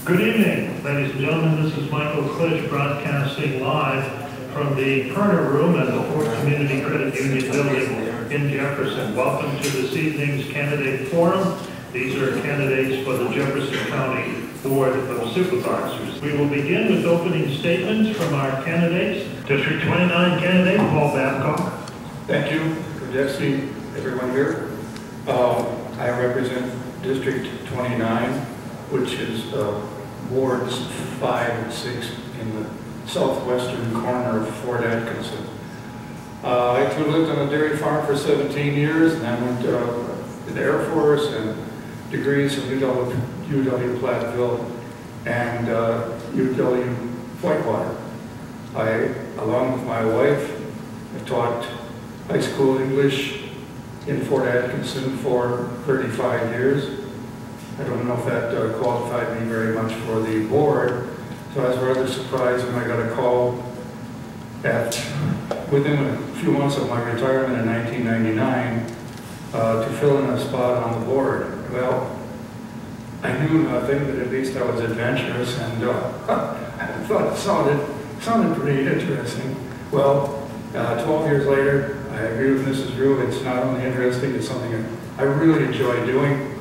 Good evening, ladies and gentlemen. This is Michael Clitch broadcasting live from the Perner Room at the Fort Community Credit Union building in Jefferson. Welcome to this evening's candidate forum. These are candidates for the Jefferson County Board of Supervisors. We will begin with opening statements from our candidates. District 29 candidate Paul Babcock. Thank you for addressing everyone here. I represent District 29, which is wards 5 and 6 in the southwestern corner of Fort Atkinson. I actually lived on a dairy farm for 17 years, and I went to the Air Force and degrees from UW Platteville and UW Whitewater. I, along with my wife, have taught high school English in Fort Atkinson for 35 years. I don't know if that qualified me very much for the board, so I was rather surprised when I got a call within a few months of my retirement in 1999 to fill in a spot on the board. Well, I knew nothing, but at least I was adventurous, and I thought it sounded pretty interesting. Well, 12 years later, I agree with Mrs. Rue. It's not only interesting, it's something I really enjoy doing.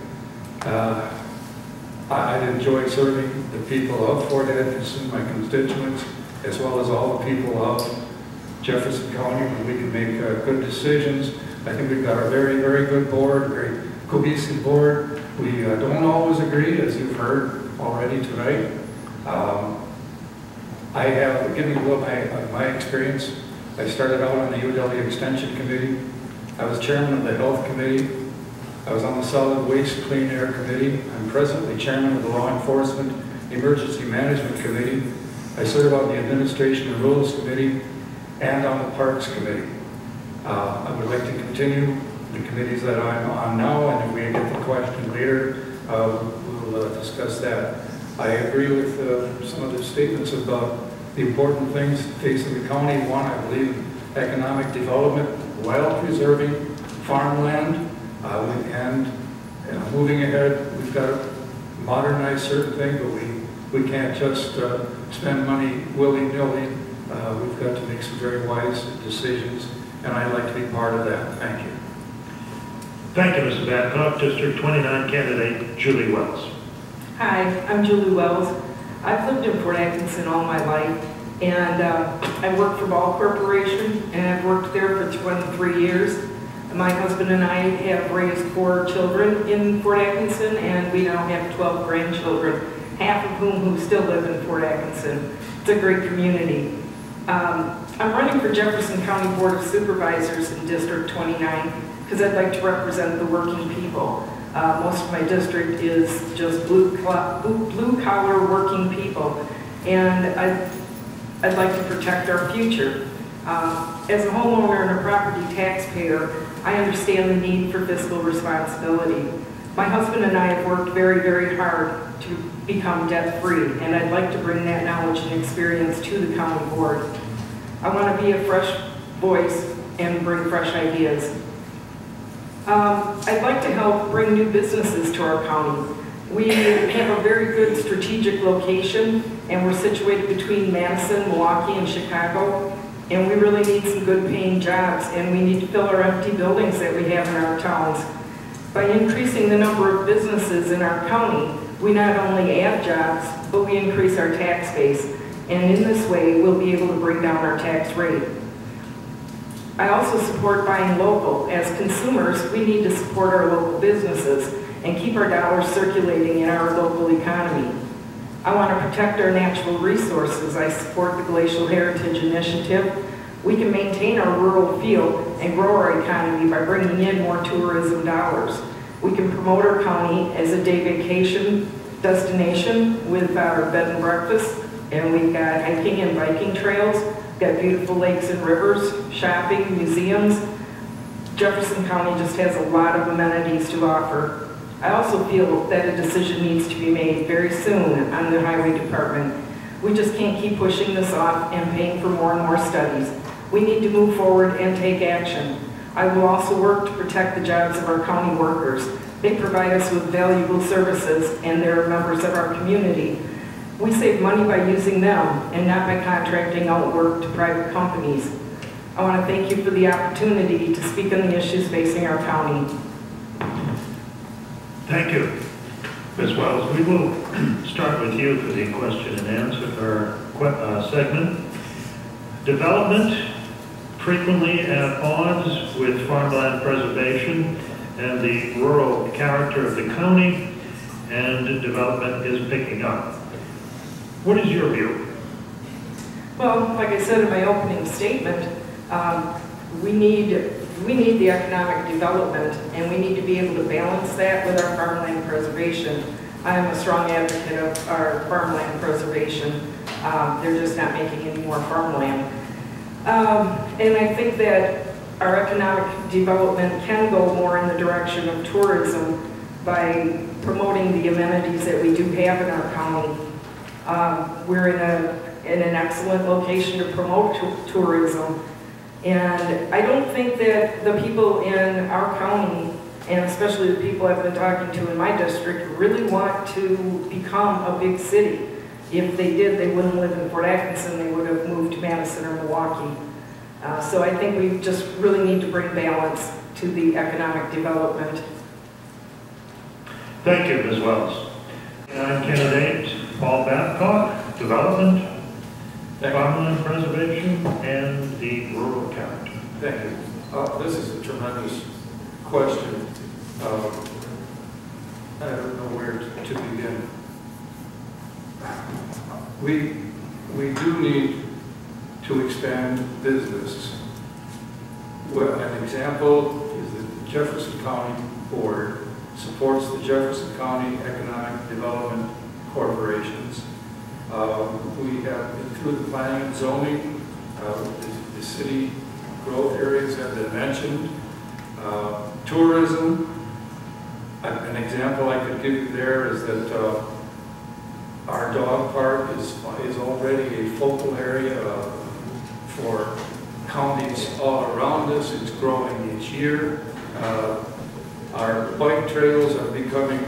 I enjoy serving the people of Fort Atkinson, my constituents, as well as all the people of Jefferson County, when we can make good decisions. I think we've got a very, very good board, very cohesive board. We don't always agree, as you've heard already tonight. I have, given you my experience, I started out on the UW Extension Committee. I was chairman of the Health Committee. I was on the Solid Waste Clean Air Committee. I'm presently chairman of the Law Enforcement Emergency Management Committee. I serve on the Administration and Rules Committee and on the Parks Committee. I would like to continue the committees that I'm on now, and if we get the question later, we'll discuss that. I agree with some of the statements about the important things facing the county. One, I believe economic development while preserving farmland. And moving ahead, we've got to modernize certain things, but we can't just spend money willy-nilly. We've got to make some very wise decisions, and I'd like to be part of that. Thank you. Thank you, Mr. Babcock. District 29 candidate Julie Wells. Hi, I'm Julie Wells. I've lived in Fort Atkinson all my life, and I work for Ball Corporation, and I've worked there for 23 years. My husband and I have raised 4 children in Fort Atkinson, and we now have 12 grandchildren, half of whom still live in Fort Atkinson. It's a great community. I'm running for Jefferson County Board of Supervisors in District 29 because I'd like to represent the working people. Most of my district is just blue-collar working people, and I'd like to protect our future. As a homeowner and a property taxpayer, I understand the need for fiscal responsibility. My husband and I have worked very, very hard to become debt-free, and I'd like to bring that knowledge and experience to the county board. I want to be a fresh voice and bring fresh ideas. I'd like to help bring new businesses to our county. We have a very good strategic location, and we're situated between Madison, Milwaukee, and Chicago. And we really need some good paying jobs, and we need to fill our empty buildings that we have in our towns. By increasing the number of businesses in our county, we not only add jobs, but we increase our tax base. And in this way, we'll be able to bring down our tax rate. I also support buying local. As consumers, we need to support our local businesses and keep our dollars circulating in our local economy. I want to protect our natural resources. I support the Glacial Heritage Initiative. We can maintain our rural feel and grow our economy by bringing in more tourism dollars. We can promote our county as a day vacation destination with our bed and breakfast, and we've got hiking and biking trails. We've got beautiful lakes and rivers, shopping, museums. Jefferson County just has a lot of amenities to offer. I also feel that a decision needs to be made very soon on the highway department. We just can't keep pushing this off and paying for more and more studies. We need to move forward and take action. I will also work to protect the jobs of our county workers. They provide us with valuable services, and they're members of our community. We save money by using them and not by contracting out work to private companies. I want to thank you for the opportunity to speak on the issues facing our county. Thank you, Ms. Wells. We will start with you for the question and answer segment. Development frequently at odds with farmland preservation and the rural character of the county, and development is picking up. What is your view? Well, like I said in my opening statement, we need the economic development, and we need to be able to balance that with our farmland preservation. I am a strong advocate of our farmland preservation. They're just not making any more farmland. And I think that our economic development can go more in the direction of tourism by promoting the amenities that we do have in our county. We're in an excellent location to promote tourism. And I don't think that the people in our county, and especially the people I've been talking to in my district, really want to become a big city. If they did, they wouldn't live in Fort Atkinson, they would have moved to Madison or Milwaukee. So I think we just really need to bring balance to the economic development. Thank you, Ms. Wells. I'm candidate Paul Babcock, Development, Farmland Preservation, and the rural character. Thank you. This is a tremendous question. I don't know where to begin. We do need to expand business. Well, an example is that the Jefferson County Board supports the Jefferson County Economic Development Corporations. We have been through the planning and zoning. The city growth areas have been mentioned. Tourism, an example I could give you there is that our dog park is already a focal area for counties all around us. It's growing each year. Our bike trails are becoming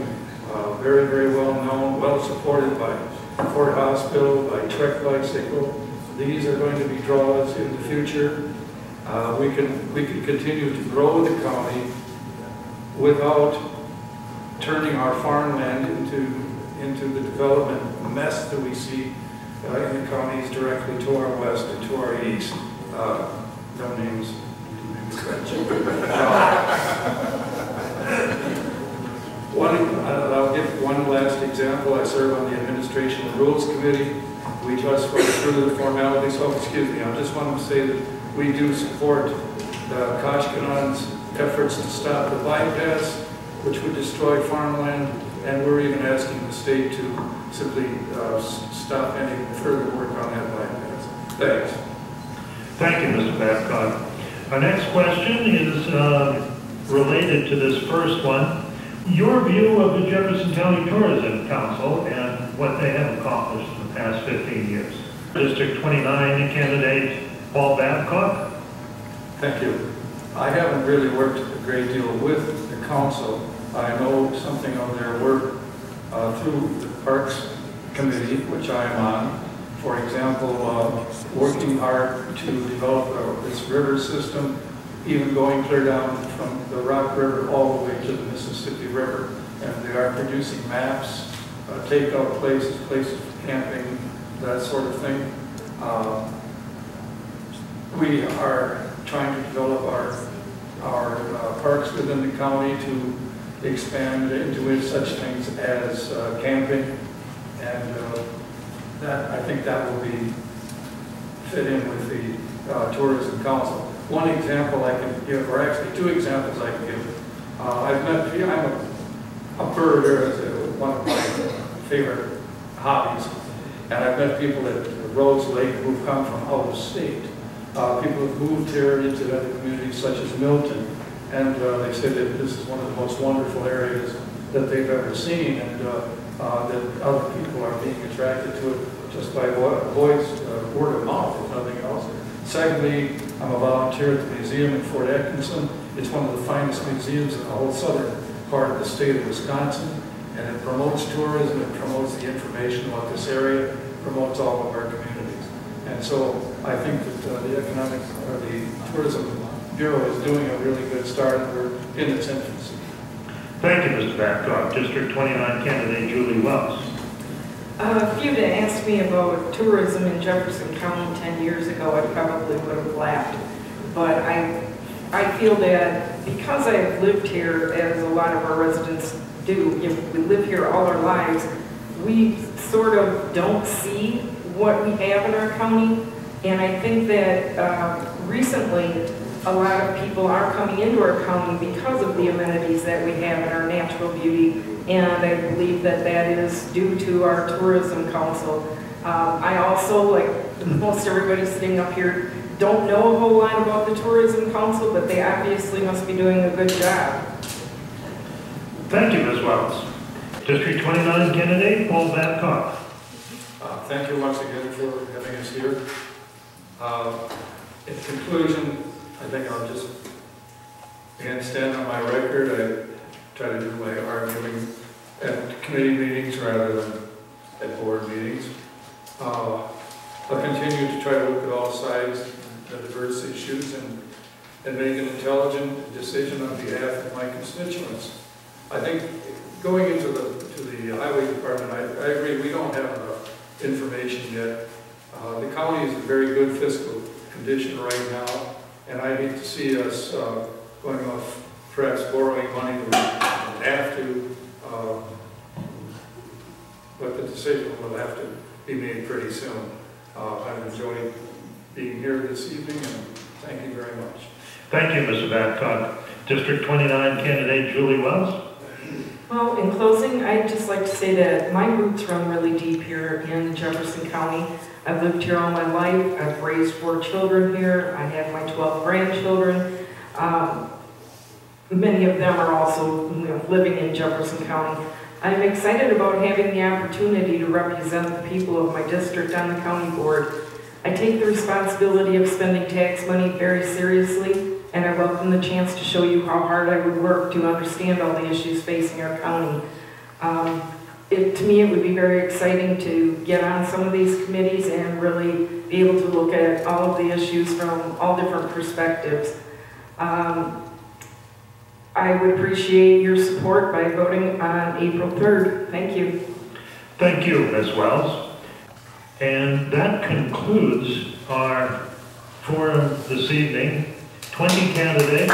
very, very well known, well supported by Fort Hospital, by Trek Bicycle. These are going to be draws in the future. We can continue to grow the county without turning our farmland into the development mess that we see in the counties directly to our west and to our east. No names. I'll give one last example. I serve on the Administration and Rules Committee. We just went through the formalities. Oh, excuse me. I just want to say that we do support Koshkonon's efforts to stop the bypass, which would destroy farmland, and we're even asking the state to simply stop any further work on that bypass. Thanks. Thank you, Mr. Babcock. Our next question is related to this first one. Your view of the Jefferson County Tourism Council and what they have accomplished in the past 15 years. District 29 candidate Paul Babcock. Thank you. I haven't really worked a great deal with the council. I know something of their work through the Parks Committee, which I am on. For example, working hard to develop this river system, even going clear down from the Rock River all the way to the Mississippi River. And they are producing maps, takeout places for camping, that sort of thing. We are trying to develop our parks within the county to expand into such things as camping, and I think that will fit in with the Tourism Council. One example I can give, or actually two examples I can give. I'm a birder as one of my favorite hobbies, and I've met people at Rose Lake who've come from out of state. People have moved here into other communities such as Milton, and they say that this is one of the most wonderful areas that they've ever seen, and that other people are being attracted to it just by word of mouth, if nothing else. Secondly, I'm a volunteer at the museum in Fort Atkinson. It's one of the finest museums in the whole southern part of the state of Wisconsin, And it promotes tourism, it promotes the information about this area, promotes all of our communities. And so I think that the Tourism Bureau is doing a really good start. We're in its infancy. Thank you, Mr. Babcock. District 29 candidate Julie Wells. If you'd asked me about tourism in Jefferson County 10 years ago, I probably would have laughed. But I feel that because I've lived here, as a lot of our residents do, if we live here all our lives, we sort of don't see what we have in our county. And I think that recently, a lot of people are coming into our county because of the amenities that we have in our natural beauty. And I believe that that is due to our tourism council. I also, like most everybody sitting up here, don't know a whole lot about the tourism council, but they obviously must be doing a good job. Thank you, Ms. Wells. District 29 candidate Paul Babcock. Thank you once again for having us here. In conclusion, I think I'll just again stand on my record. I try to do my arguing at committee meetings rather than at board meetings. I'll continue to try to look at all sides, the diverse issues, and make an intelligent decision on behalf of my constituents. I think going into the highway department, I agree we don't have enough information yet. The county is in very good fiscal condition right now, and I hate to see us going off, perhaps borrowing money that we don't have to, but the decision will have to be made pretty soon. I've enjoyed being here this evening, and thank you very much. Thank you, Mr. Babcock. District 29 candidate Julie Wells. Well, in closing, I'd just like to say that my roots run really deep here in Jefferson County. I've lived here all my life. I've raised 4 children here. I have my 12 grandchildren. Many of them are also living in Jefferson County. I'm excited about having the opportunity to represent the people of my district on the county board. I take the responsibility of spending tax money very seriously, and I welcome the chance to show you how hard I would work to understand all the issues facing our county. To me, it would be very exciting to get on some of these committees and really be able to look at all of the issues from all different perspectives. I would appreciate your support by voting on April 3rd. Thank you. Thank you, Ms. Wells. And that concludes our forum this evening. 20 candidates.